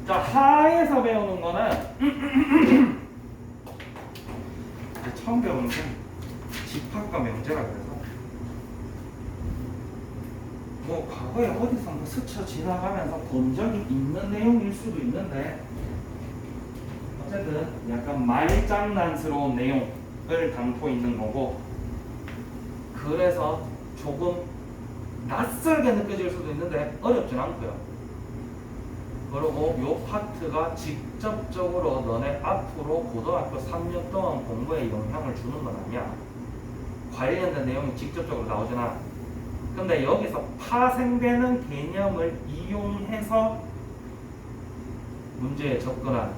자, 하에서 배우는 거는 처음 배우는 게 집합과 명제라 그래서 뭐 과거에 어디선가 스쳐 지나가면서 본 적이 있는 내용일 수도 있는데 어쨌든 약간 말장난스러운 내용을 담고 있는 거고, 그래서 조금 낯설게 느껴질 수도 있는데 어렵진 않고요. 그리고 요 파트가 직접적으로 너네 앞으로 고등학교 3년 동안 공부에 영향을 주는 건 아니야. 관련된 내용이 직접적으로 나오진 않아. 근데 여기서 파생되는 개념을 이용해서 문제에 접근하는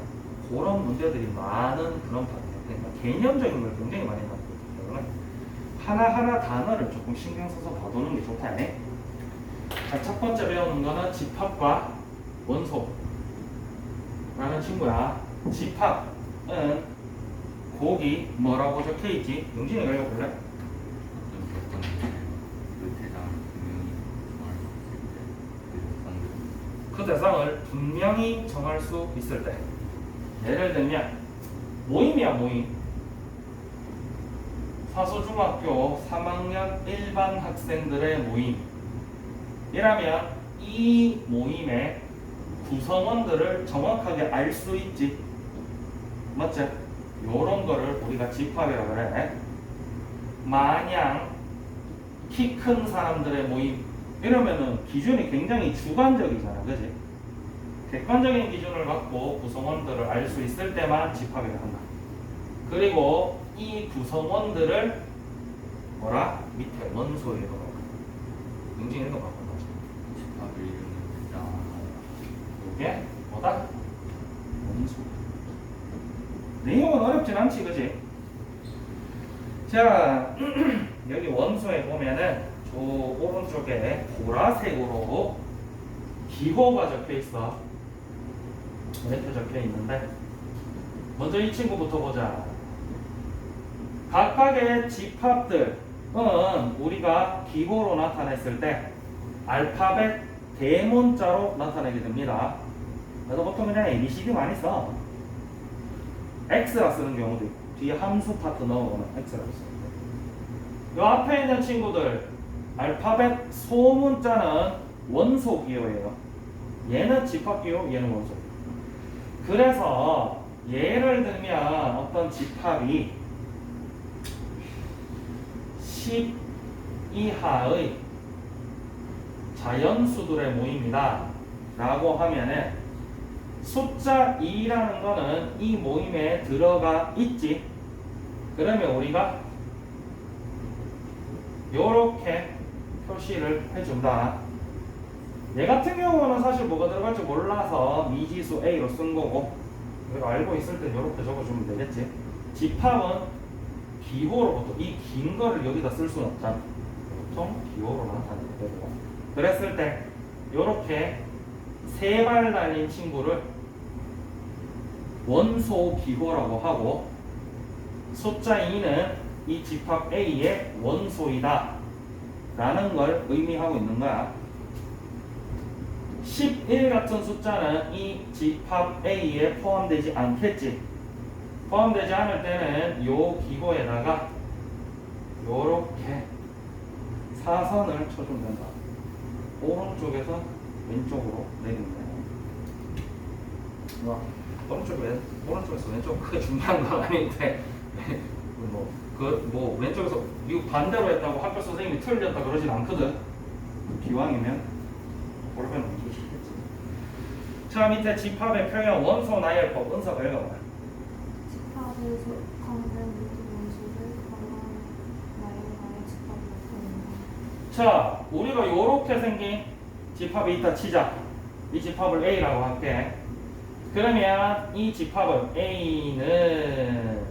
그런 문제들이 많은 그런 파트예요. 그러니까 개념적인 걸 굉장히 많이 나오기 때문에 하나하나 단어를 조금 신경 써서 봐두는 게 좋다. 자, 첫 번째 배우는 거는 집합과 원소라는 친구야. 집합은 거기 뭐라고 적혀있지? 용진이가 읽어볼래? 그 대상을 분명히 정할 수 있을 때, 예를 들면 모임이야. 모임. 사소중학교 3학년 일반 학생들의 모임이라면 이 모임의 구성원들을 정확하게 알 수 있지. 맞지? 요런 거를 우리가 집합이라고 그래. 마냥 키 큰 사람들의 모임 이러면은 기준이 굉장히 주관적이잖아. 그지? 객관적인 기준을 갖고 구성원들을 알 수 있을 때만 집합이라 한다. 그리고 이 구성원들을 뭐라? 밑에 원소에 넣어. 응징 읽어봐. 집합을 이루는 이게 뭐다? 원소. 내용은 어렵진 않지, 그지? 자, 여기 원소에 보면은 저 오른쪽에 보라색으로 기호가 적혀 있어. 이렇게 적혀 있는데, 먼저 이 친구부터 보자. 각각의 집합들은 우리가 기호로 나타냈을 때 알파벳 대문자로 나타내게 됩니다. 그래서 보통 그냥 ABCD 많이 써. X라 쓰는 경우도 있고, 뒤에 함수 파트 넣어보면 X라고 써요. 이 앞에 있는 친구들 알파벳 소문자는 원소 기호예요. 얘는 집합 기호, 얘는 원소. 그래서 예를 들면 어떤 집합이 10 이하의 자연수들의 모임이다 라고 하면은 숫자 2라는 거는 이 모임에 들어가 있지. 그러면 우리가 요렇게 표시를 해준다. 얘 같은 경우는 사실 뭐가 들어갈지 몰라서 미지수 A로 쓴 거고, 우리가 알고 있을 때 요렇게 적어주면 되겠지. 집합은 기호로부터 이 긴 거를 여기다 쓸 수는 없잖아. 보통 기호로 나타내게 되고, 그랬을 때 요렇게 세 발 달린 친구를 원소 기호라고 하고, 숫자 2는 이 집합 A의 원소이다 라는 걸 의미하고 있는 거야. 11 같은 숫자는 이 집합 A에 포함되지 않겠지. 포함되지 않을 때는 요 기호에다가 요렇게 사선을 쳐주면 된다. 오른쪽에서 왼쪽으로 내리면 돼. 오른쪽에서 왼쪽 크게 중요한 건 아닌데 뭐 왼쪽에서 이거 반대로 했다고 학교 선생님이 틀렸다 그러진 않거든. 기왕이면 그러면 움직이시겠지. 자, 밑에 집합의 표현 원소 나열법 은서가 읽어봐. 집합을 속하는 모든 원소를 나열하여 집합을 나타낸다. 자, 우리가 요렇게 생긴 집합이 있다 치자. 이 집합을 A라고 할게. 그러면 이 집합은 A는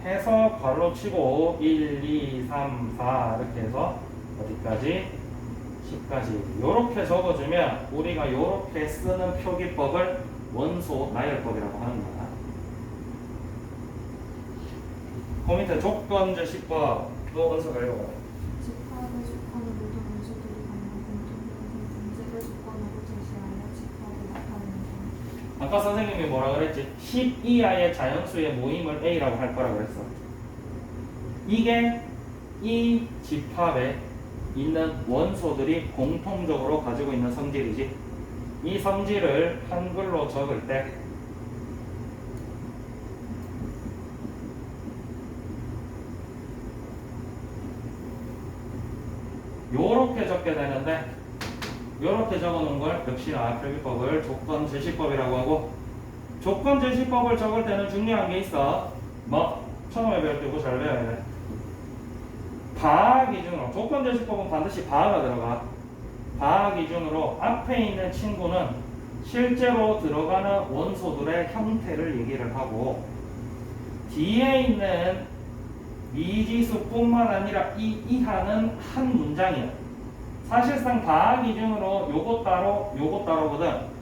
해서 괄호 치고 1, 2, 3, 4 이렇게 해서 어디까지? 10까지 요렇게 적어주면 우리가 요렇게 쓰는 표기법을 원소 나열법이라고 하는 거야. 그 밑에 조건제시법 또 원소가 읽어봐. 집합에 속하는 모든 원소들이 갖는 공통적인 분제를 조건으로 제시하여 집합을 나타낸다. 아까 아까 선생님이 뭐라 그랬지? 10 이하의 자연수의 모임을 A라고 할 거라 그랬어. 이게 이 집합에 있는 원소들이 공통적으로 가지고 있는 성질이지. 이 성질을 한글로 적을 때 요렇게 적게 되는데, 요렇게 적어놓은 걸 역시나 표기법을 조건 제시법이라고 하고, 조건 제시법을 적을 때는 중요한 게 있어. 뭐 처음에 배울 때 이거 잘 배워야 돼. 바하 기준으로, 조건 제시법은 반드시 바하가 들어가. 바하 기준으로 앞에 있는 친구는 실제로 들어가는 원소들의 형태를 얘기를 하고, 뒤에 있는 미지수뿐만 아니라 이 이하는 한 문장이야. 사실상 바하 기준으로 요것 따로거든.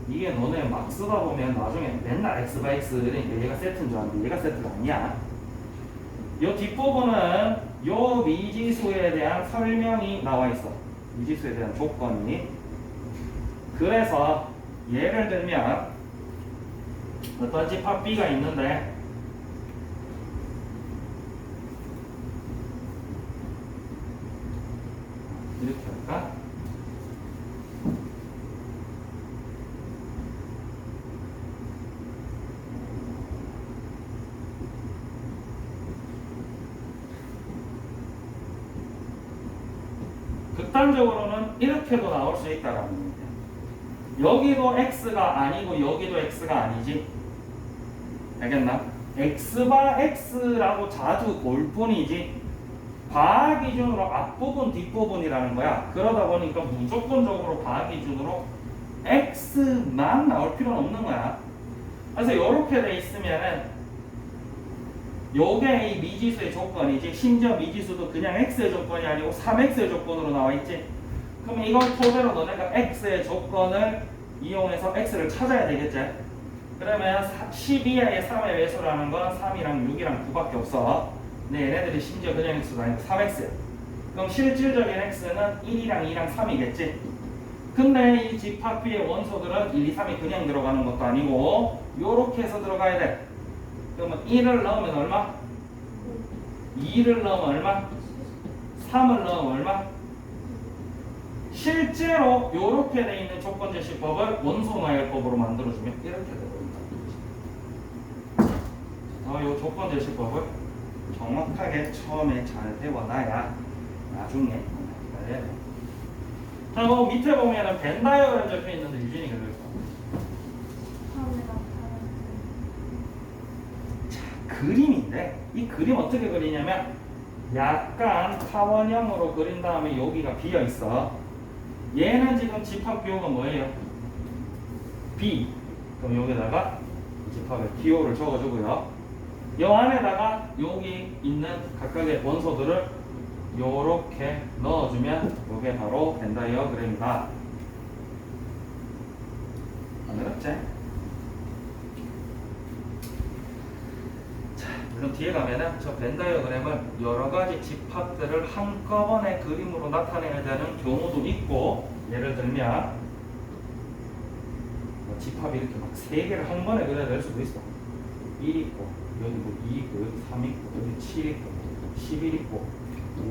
이게 너네 막 쓰다 보면 나중에 맨날 x by x 그러니까 얘가 세트인 줄 알았는데 얘가 세트가 아니야. 요 뒷부분은 요 미지수에 대한 설명이 나와 있어. 미지수에 대한 조건이. 그래서 예를 들면 어떤 집합 B가 있는데, 이렇게 할까? 극단적으로는 이렇게도 나올 수 있다라는 거예요. 여기도 x가 아니고 여기도 x가 아니지. 알겠나? x바 x라고 자주 볼 뿐이지 바하 기준으로 앞부분 뒷부분이라는 거야. 그러다 보니까 무조건적으로 바하 기준으로 x만 나올 필요는 없는 거야. 그래서 이렇게 돼 있으면은 요게 이 미지수의 조건이지. 심지어 미지수도 그냥 x의 조건이 아니고 3x의 조건으로 나와 있지. 그럼 이걸 토대로 너네가 x의 조건을 이용해서 x를 찾아야 되겠지. 그러면 12하의 3의 외수라는 건 3이랑 6이랑 9밖에 없어. 네, 얘네들이 심지어 그냥 x도 아니고 3x야. 그럼 실질적인 x는 1이랑 2랑 3이겠지. 근데 이 집합 B의 원소들은 1, 2, 3이 그냥 들어가는 것도 아니고 요렇게 해서 들어가야 돼. 그러면 1을 넣으면 얼마? 2를 넣으면 얼마? 3을 넣으면 얼마? 실제로 요렇게 돼 있는 조건 제시법을 원소 나열법으로 만들어주면 이렇게 되거든요. 요 조건 제시법을 정확하게 처음에 잘 배워놔야 나중에 해야 돼. 자, 뭐 밑에 보면은 벤 다이어그램 적혀 있는데 유진이가 그랬어. 그림인데 이 그림 어떻게 그리냐면 약간 타원형으로 그린 다음에 여기가 비어 있어. 얘는 지금 집합 기호가 뭐예요? B. 그럼 여기다가 집합의 기호를 적어주고요. 요 안에다가 여기 있는 각각의 원소들을 요렇게 넣어주면 요게 바로 벤 다이어그램이다. 안 어렵지? 물론 뒤에 가면은 저 벤 다이어그램을 여러 가지 집합들을 한꺼번에 그림으로 나타내야 되는 경우도 있고, 예를 들면 뭐 집합이 이렇게 막 3개를 한 번에 그려야 될 수도 있어. 1 있고 여기 뭐 2 있고 여기 3 있고 여기 7 있고 11 있고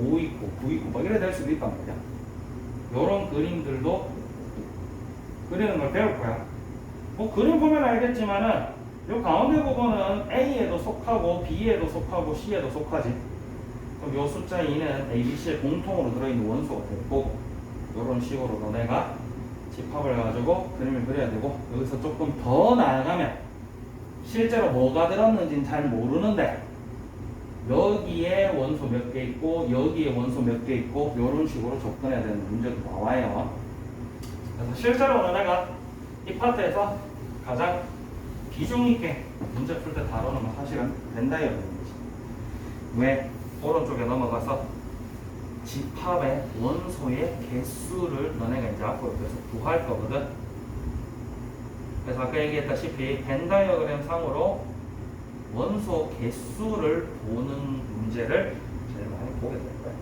5 있고 9 있고 막 이래 될 수도 있단 말이야. 요런 그림들도 그리는 걸 배울 거야. 뭐 그림 보면 알겠지만은 요 가운데 부분은 A에도 속하고 B에도 속하고 C에도 속하지. 그럼 요 숫자 2는 A, B, C에 공통으로 들어있는 원소가 되고, 요런 식으로 너네가 집합을 가지고 그림을 그려야 되고, 여기서 조금 더 나아가면 실제로 뭐가 들었는지는 잘 모르는데 여기에 원소 몇 개 있고 여기에 원소 몇 개 있고 요런 식으로 접근해야 되는 문제도 나와요. 그래서 실제로 너네가 이 파트에서 가장 비중 있게 문제 풀 때 다루는 건 사실은 벤 다이어그램이지. 왜? 오른쪽에 넘어가서 집합의 원소의 개수를 너네가 이제 앞으로 계속 구할 거거든. 그래서 아까 얘기했다시피 벤 다이어그램 상으로 원소 개수를 보는 문제를 제일 많이 보게 될 거야.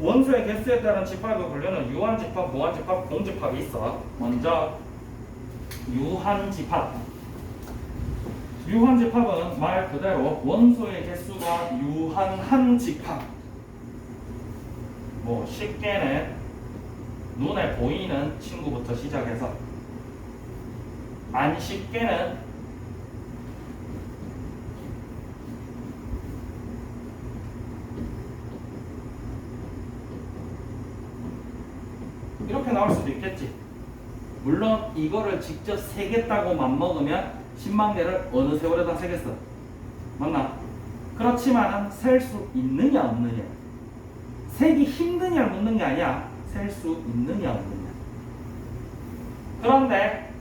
원소의 개수에 따른 집합의 분류는 유한 집합, 무한 집합, 공집합이 있어. 먼저 유한집합. 유한집합은 말 그대로 원소의 개수가 유한한 집합. 뭐 쉽게는 눈에 보이는 친구부터 시작해서 안 쉽게는 이렇게 나올 수도 있겠지. 물론 이거를 직접 세겠다고 맘먹으면 10만 개를 어느 세월에다 세겠어. 맞나? 그렇지만은 셀 수 있느냐 없느냐. 세기 힘드냐를 묻는 게 아니야. 셀 수 있느냐 없느냐. 그런데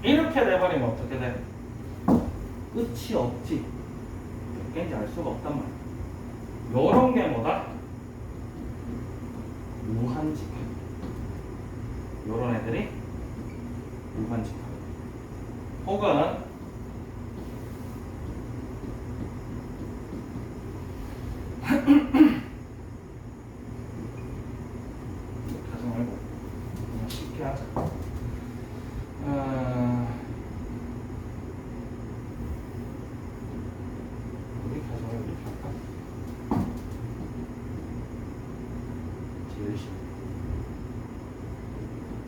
이렇게 돼버리면 어떻게 돼? 끝이 없지. 몇 개인지 알 수가 없단 말이야. 요런 게 뭐다? 무한집합. 요런 애들이 무한집합. 혹은 가지 말고 그냥 쉽게 하자. 우리 가정을 이렇게 할까? 제일 쉽.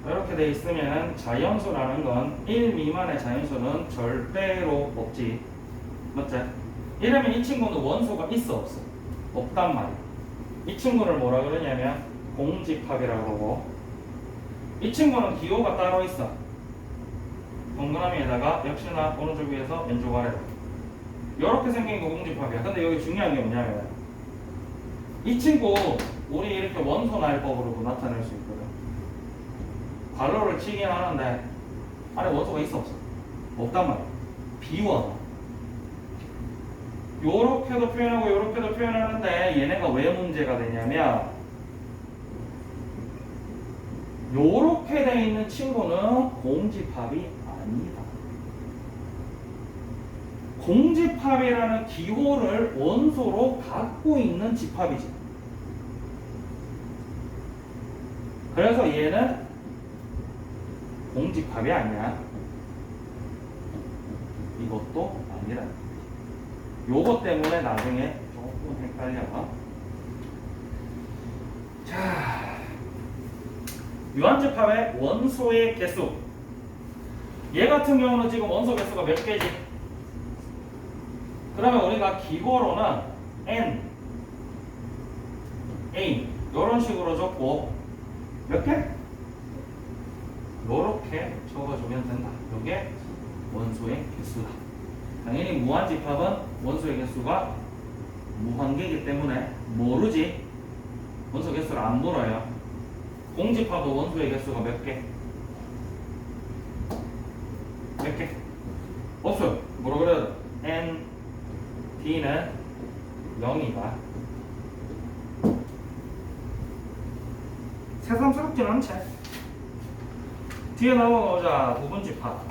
이렇게 돼 있으면 자연수라는 건 1 미만의 자연수는 절대로 없지. 맞지? 이러면 이 친구는 원소가 있어 없어? 없단 말이야. 이 친구를 뭐라 그러냐면 공집합이라고 그러고, 이 친구는 기호가 따로 있어. 동그라미에다가 역시나 오른쪽 위에서 왼쪽 아래로 이렇게 생긴 거 공집합이야. 근데 여기 중요한 게 뭐냐면 이 친구 우리 이렇게 원소 나열법으로도 나타낼 수 있거든. 괄호를 치긴 하는데 안에 원소가 있어 없어? 없단 말이야. 비워. 요렇게도 표현하고 요렇게도 표현하는데 얘네가 왜 문제가 되냐면 요렇게 돼 있는 친구는 공집합이 아니다. 공집합이라는 기호를 원소로 갖고 있는 집합이지. 그래서 얘는 공집합이 아니야. 이것도 아니라. 요것 때문에 나중에 조금 헷갈려. 자, 유한집합의 원소의 개수. 얘 같은 경우는 지금 원소 개수가 몇 개지? 그러면 우리가 기호로는 N, A 이런 식으로 적고 몇 개? 요렇게 적어주면 된다. 요게 원소의 개수다. 당연히 무한집합은 원소의 개수가 무한개이기 때문에 모르지. 원소 개수를 안 물어요. 공집합은 원소의 개수가 몇 개? 몇 개? 없어요. 뭐라 그래야 돼? N, D는 0이다. 새삼스럽진 않지? 뒤에 넘어가자. 부분집합.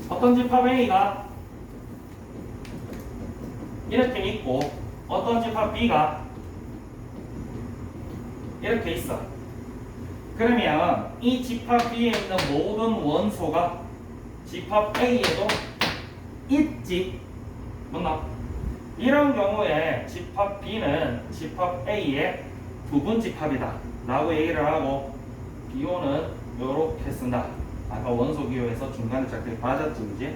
어떤 집합 A가 이렇게 있고 어떤 집합 B가 이렇게 있어. 그러면 이 집합 B에 있는 모든 원소가 집합 A에도 있지. 맞나? 이런 경우에 집합 B는 집합 A의 부분집합이다 라고 얘기를 하고 기호는 이렇게 쓴다. 아까 원소 기호에서 중간에 짧게 빠졌지, 그지?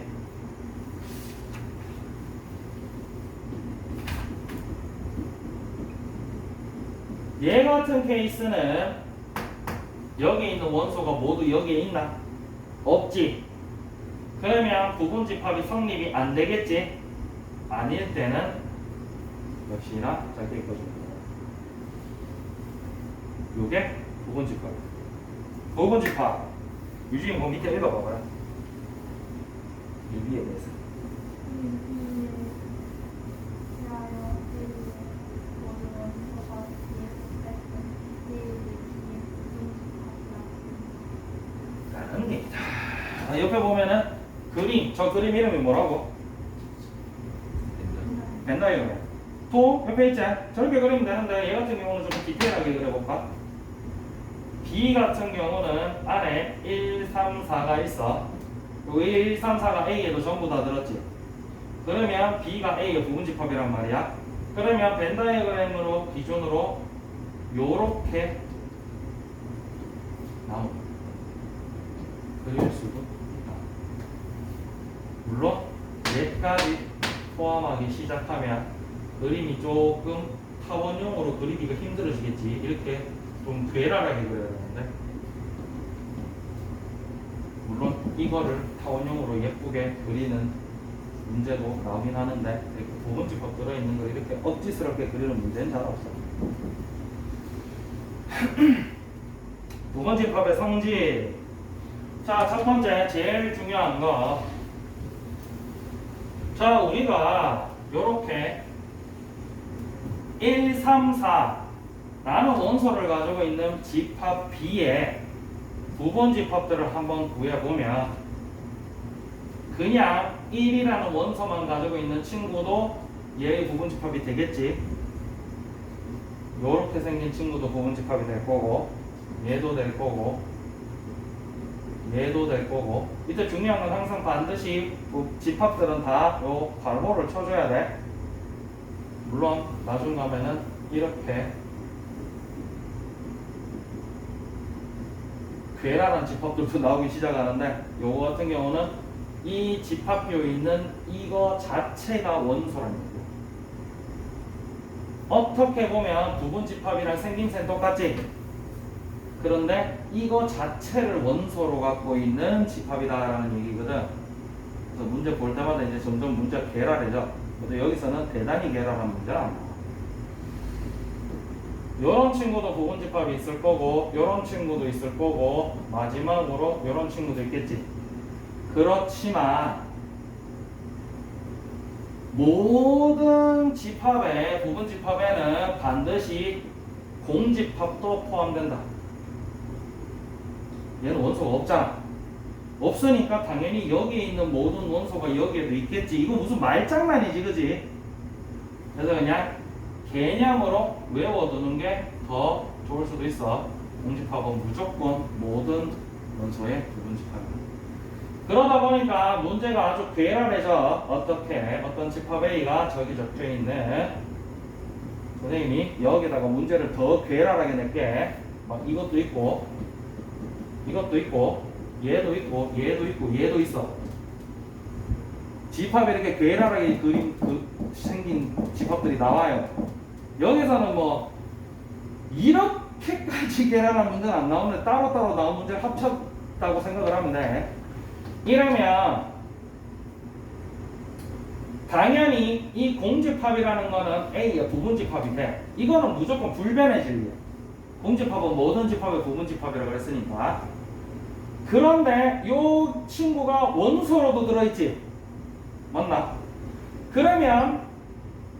얘 같은 케이스는 여기 있는 원소가 모두 여기에 있나? 없지. 그러면 부분집합이 성립이 안 되겠지? 아닐 때는 역시나 짧게 읽어줍니다. 요게 부분집합. 부분집합. 유진이 뭐 밑에 읽어봐봐요. 이 위에 대해서. 라는 얘기다. 옆에 보면은 그림, 저 그림 이름이 뭐라고? 벤 다이어그램. 또 옆에 있지? 저렇게 그리면 되는데 얘 같은 경우는 좀 디테일하게 그려볼까? B 같은 경우는 안에 1, 3, 4가 있어. 요 1, 3, 4가 A에도 전부 다 들었지? 그러면 B가 A의 부분집합이란 말이야. 그러면 벤 다이어그램으로 기준으로 요렇게 나옵니다. 그릴 수도 있다. 물론 얘까지 포함하기 시작하면 그림이 조금 타원형으로 그리기가 힘들어지겠지. 이렇게 좀 괴랄하게 그려야 되는데, 물론 이거를 타원형으로 예쁘게 그리는 문제도 나오긴 하는데, 이렇게 부분집합 들어있는 걸 이렇게 억지스럽게 그리는 문제는 잘 없어. 부분집합의 성질. 자, 첫 번째 제일 중요한 거. 자, 우리가 요렇게 1, 3, 4 라는 원소를 가지고 있는 집합 B의 부분집합들을 한번 구해보면, 그냥 1이라는 원소만 가지고 있는 친구도 얘의 부분집합이 되겠지. 요렇게 생긴 친구도 부분집합이 될 거고, 얘도 될 거고, 얘도 될 거고. 이때 중요한 건 항상 반드시 집합들은 다 요 괄호를 쳐줘야 돼. 물론 나중 가면은 이렇게 괴랄한 집합들도 나오기 시작하는데, 요거 같은 경우는 이 집합표에 있는 이거 자체가 원소랍니다. 어떻게 보면 부분집합이랑 생김새는 똑같지? 그런데 이거 자체를 원소로 갖고 있는 집합이다라는 얘기거든. 그래서 문제 볼 때마다 이제 점점 문제가 괴랄해져. 근데 여기서는 대단히 괴랄한 문제는 안 나와. 요런 친구도 부분집합이 있을 거고, 요런 친구도 있을 거고, 마지막으로 요런 친구도 있겠지. 그렇지만 모든 집합의 부분집합에는 반드시 공집합도 포함된다. 얘는 원소가 없잖아. 없으니까 당연히 여기에 있는 모든 원소가 여기에도 있겠지. 이거 무슨 말장난이지, 그지? 그래서 그냥 개념으로 외워두는 게 더 좋을 수도 있어. 공집합은 무조건 모든 원소의 부분집합이다. 그러다 보니까 문제가 아주 괴랄해져. 어떻게? 어떤 집합 A가 저기 적혀있는, 선생님이 여기다가 문제를 더 괴랄하게 낼게. 막 이것도 있고, 이것도 있고, 얘도 있고, 얘도 있고, 얘도 있어. 집합이 이렇게 괴랄하게 생긴 집합들이 나와요. 여기서는 뭐 이렇게까지 괴랄한 문제는 안 나오는데 따로따로 나온 문제를 합쳤다고 생각을 하면 돼. 이러면 당연히 이 공집합이라는 거는 A의 부분집합이 돼. 이거는 무조건 불변의 진리야. 공집합은 모든 집합의 부분집합이라고 그랬으니까. 그런데 이 친구가 원소로도 들어있지. 맞나? 그러면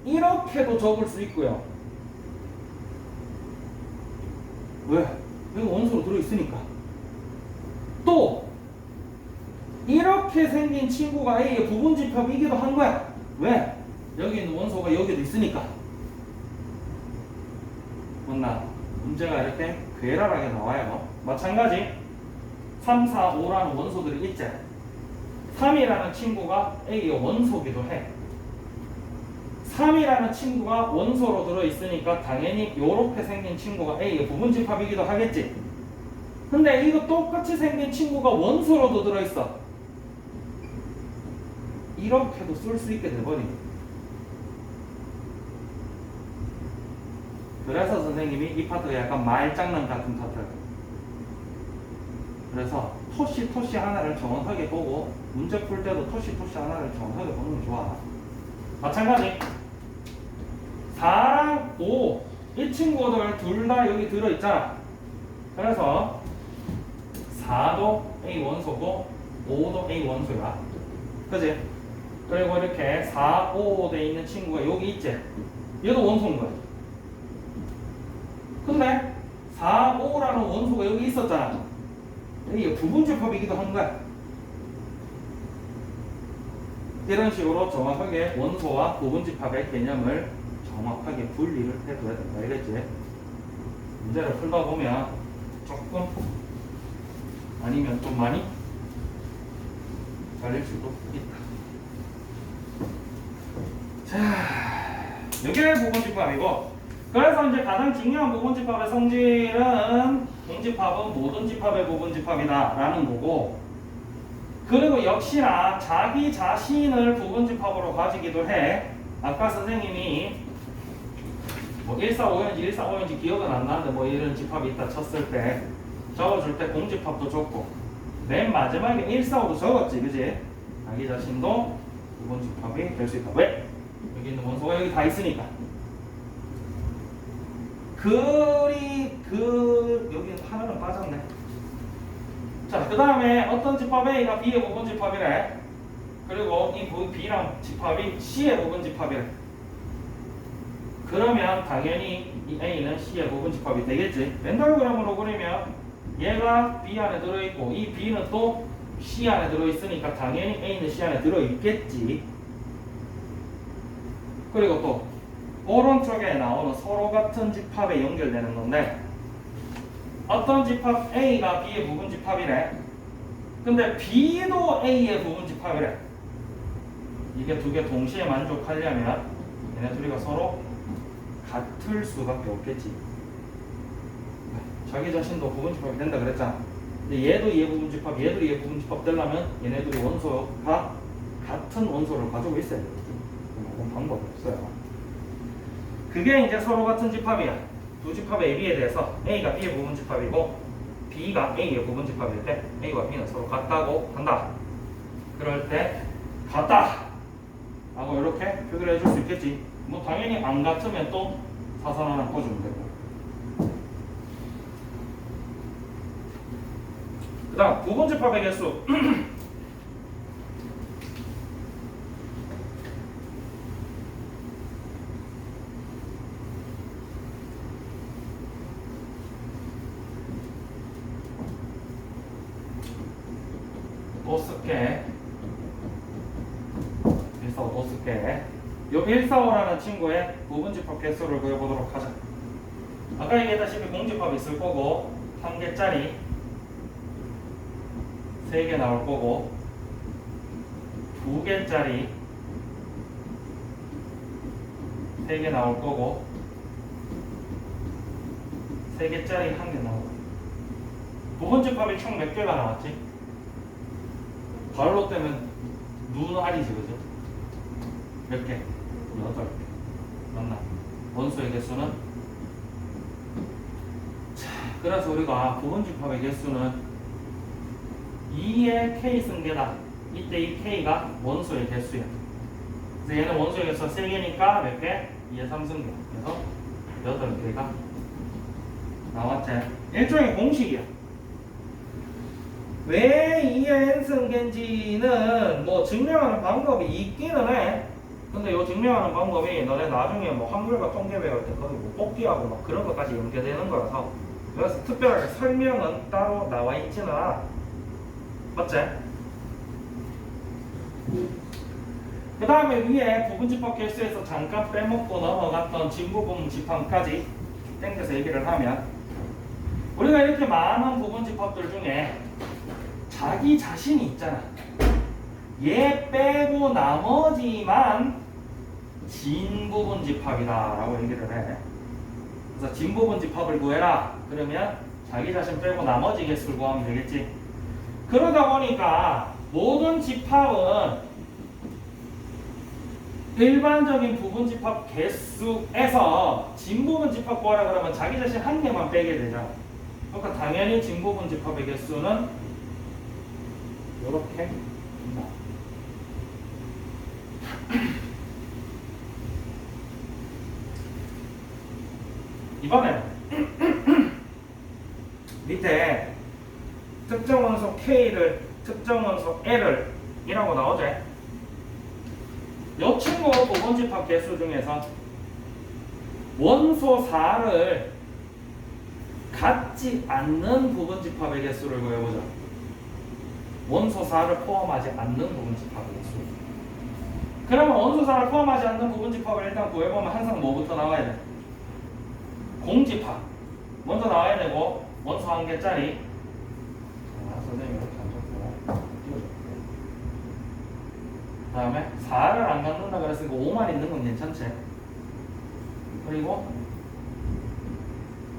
이렇게도 적을 수 있고요. 왜? 여기 원소로 들어있으니까. 또 이렇게 생긴 친구가 A의 부분집합이기도 한 거야. 왜? 여기 있는 원소가 여기도 있으니까. 맞나? 문제가 이렇게 괴랄하게 나와요. 마찬가지 3, 4, 5라는 원소들이 있지. 3이라는 친구가 A의 원소기도 해. 3이라는 친구가 원소로 들어있으니까 당연히 이렇게 생긴 친구가 A의 부분집합이기도 하겠지. 근데 이거 똑같이 생긴 친구가 원소로도 들어있어. 이렇게도 쓸 수 있게 돼버리고. 그래서 선생님이 이 파트가 약간 말장난 같은 파트야. 그래서 토시 하나를 정확하게 보고 문제 풀 때도 토시 하나를 정확하게 보는 게 좋아. 마찬가지 4랑 5 이 친구들 둘 다 여기 들어있잖아. 그래서 4도 A 원소고 5도 A 원소야. 그지? 그리고 이렇게 4, 5 돼 있는 친구가 여기 있지? 얘도 원소인 거야. 근데 4, 5라는 원소가 여기 있었잖아. 이게 부분집합이기도 한 거야. 이런 식으로 정확하게 원소와 부분집합의 개념을 정확하게 분리를 해둬야 된다. 알겠지? 문제를 풀다 보면 조금 아니면 좀 많이 잘릴 수도 있다. 자, 이게 부분집합이고, 그래서 이제 가장 중요한 부분집합의 성질은 공집합은 모든 집합의 부분집합이다라는 거고, 그리고 역시나 자기 자신을 부분집합으로 가지기도 해. 아까 선생님이 뭐 145인지 145인지 기억은 안 나는데 뭐 이런 집합이 있다 쳤을 때 적어줄 때 공집합도 적고 맨 마지막에 145도 적었지, 그지? 자기 자신도 부분집합이 될 수 있다. 왜? 여기 있는 원소가 여기 다 있으니까. 여기 하나는 빠졌네. 자, 그 다음에 어떤 집합 A가 B의 부분집합이래. 그리고 이 B랑 집합이 C의 부분집합이래. 그러면 당연히 이 A는 C의 부분집합이 되겠지. 벤달그램으로 그리면 얘가 B 안에 들어있고 이 B는 또 C 안에 들어있으니까 당연히 A는 C 안에 들어있겠지. 그리고 또 오른쪽에 나오는 서로 같은 집합에 연결되는 건데, 어떤 집합 A가 B의 부분집합이래. 근데 B도 A의 부분집합이래. 이게 두 개 동시에 만족하려면 얘네 둘이가 서로 같을 수밖에 없겠지. 자기 자신도 부분집합이 된다 그랬잖아. 근데 얘도 얘 부분집합, 얘도 얘 부분집합 되려면 얘네들이 원소가 같은 원소를 가지고 있어야 되겠지. 그런 방법이 없어요. 그게 이제 서로 같은 집합이야. 두 집합의 AB에 대해서 A가 B의 부분집합이고 B가 A의 부분집합일 때 A와 B는 서로 같다고 한다. 그럴 때 같다 라고 이렇게 표기를 해줄 수 있겠지. 뭐 당연히 안 같으면 또 사선 하나 꺼주면 되고. 그 다음 부분집합의 개수. 또 쓸게. 145 또 쓸게. 요 145라는 친구의 부분집합 개수를 구해보도록 하자. 아까 얘기했다시피 공집합이 있을 거고 1개짜리 3개 나올 거고 2개짜리 3개 나올 거고 3개짜리 1개 나오고. 부분집합이 총 몇 개가 나왔지? 발로 떼면 눈알이지, 그죠? 몇 개? 8개. 맞나? 원소의 개수는? 자, 그래서 우리가 부분집합의 개수는 2의 K 승계다. 이때 이 K가 원소의 개수야. 그래서 얘는 원소의 개수가 3개니까 몇 개? 2의 3승계. 그래서 8개가 나왔지. 일종의 공식이야. 왜 2의 n승계인지는 뭐 증명하는 방법이 있기는 해. 근데 이 증명하는 방법이 너네 나중에 뭐 한글과 통계 배울 때 거기 뭐 뽑기하고 막 그런 것까지 연계되는 거라서, 그래서 특별하게 설명은 따로 나와 있지는 않아. 맞지? 그 다음에 위에 부분집합 개수에서 잠깐 빼먹고 넘어갔던 진부분 집합까지 땡겨서 얘기를 하면, 우리가 이렇게 많은 부분집합들 중에 자기 자신이 있잖아. 얘 빼고 나머지만 진부분집합이다 라고 얘기를 해. 그래서 진부분집합을 구해라 그러면 자기 자신 빼고 나머지 개수를 구하면 되겠지. 그러다 보니까 모든 집합은 일반적인 부분집합 개수에서 진부분집합 구하라 그러면 자기 자신 한 개만 빼게 되잖아. 그러니까 당연히 진부분집합의 개수는 이렇게 이번에 밑에 특정 원소 K를 특정 원소 L을 이라고 나오죠. 이 친구 부분집합 개수 중에서 원소 4를 갖지 않는 부분집합의 개수를 구해보자. 원소 4를 포함하지 않는 부분집합의 개수. 그러면 원소사를 포함하지 않는 부분집합을 일단 구해보면 항상 뭐부터 나와야 돼? 공집합 먼저 나와야 되고 원소 한 개짜리. 선생님 이렇게 안 적고 띄워줄게. 그 다음에 4를 안 갖는다 그랬으니까 5만 있는 건 괜찮지. 그리고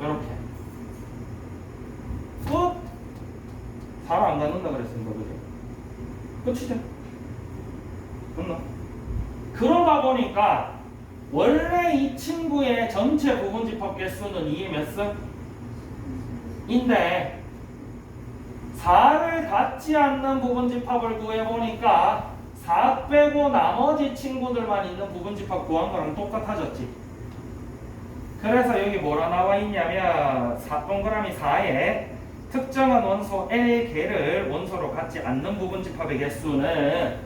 이렇게 끝. 4를 안 갖는다 그랬으니까 그지? 끝이죠. 됐나? 그러다 보니까 원래 이 친구의 전체 부분집합 개수는 2의 몇 승? 인데 4를 갖지 않는 부분집합을 구해보니까 4 빼고 나머지 친구들만 있는 부분집합 구한 거랑 똑같아졌지. 그래서 여기 뭐라 나와 있냐면 동그라미 4에 특정한 원소 L개를 원소로 갖지 않는 부분집합의 개수는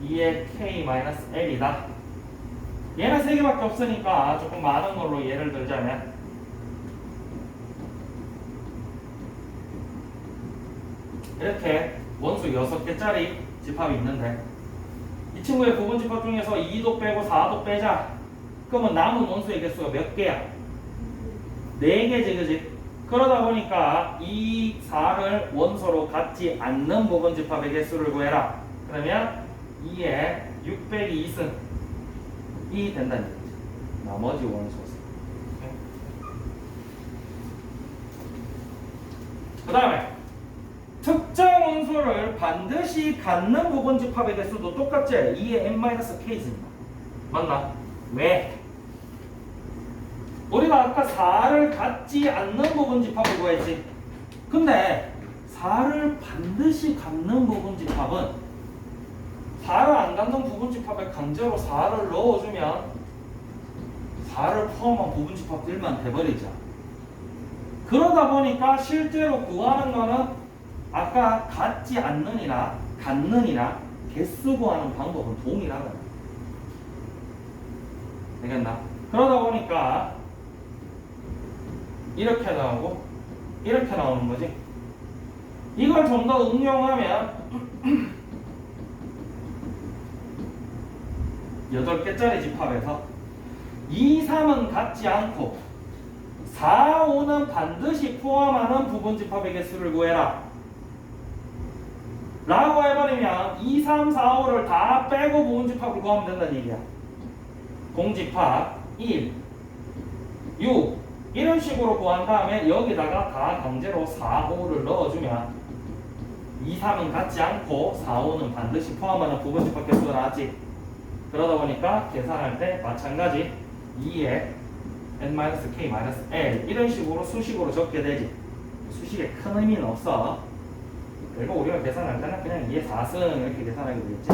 2의 K-L이다. 얘는 3개밖에 없으니까 조금 많은 걸로 예를 들자면 이렇게 원소 6개짜리 집합이 있는데 이 친구의 부분집합 중에서 2도 빼고 4도 빼자. 그러면 남은 원소의 개수가 몇 개야? 4개지, 그지? 그러다 보니까 이 4를 원소로 갖지 않는 부분집합의 개수를 구해라. 그러면 2에 6 빼기 2승이 된다는 얘기죠. 나머지 원소수. 그 다음에 특정 원소를 반드시 갖는 부분집합의 개수도 똑같지? 2의 n-k입니다. 맞나? 왜? 우리가 아까 4를 갖지 않는 부분집합을 구했지. 근데 4를 반드시 갖는 부분집합은 4를 안 갖는 부분집합에 강제로 4를 넣어주면 4를 포함한 부분집합들만 돼버리죠. 그러다 보니까 실제로 구하는 거는 아까 갖지 않는이나 갖는이나 개수 구하는 방법은 동일하다. 되겠나? 그러다 보니까 이렇게 나오고 이렇게 나오는 거지. 이걸 좀 더 응용하면 8개짜리 집합에서 2, 3은 갖지 않고 4, 5는 반드시 포함하는 부분집합의 개수를 구해라 라고 해버리면 2, 3, 4, 5를 다 빼고 부분집합을 구하면 된다는 얘기야. 공집합 1, 6 이런 식으로 구한 다음에 여기다가 다 강제로 4, 5를 넣어주면 2, 3은 갖지 않고 4, 5는 반드시 포함하는 부분집합 개수가 나왔지. 그러다 보니까 계산할 때 마찬가지 2에 n-k-l 이런 식으로 수식으로 적게 되지. 수식에 큰 의미는 없어. 결국 우리가 계산할 때는 그냥 2의 4승 이렇게 계산하게 되겠지.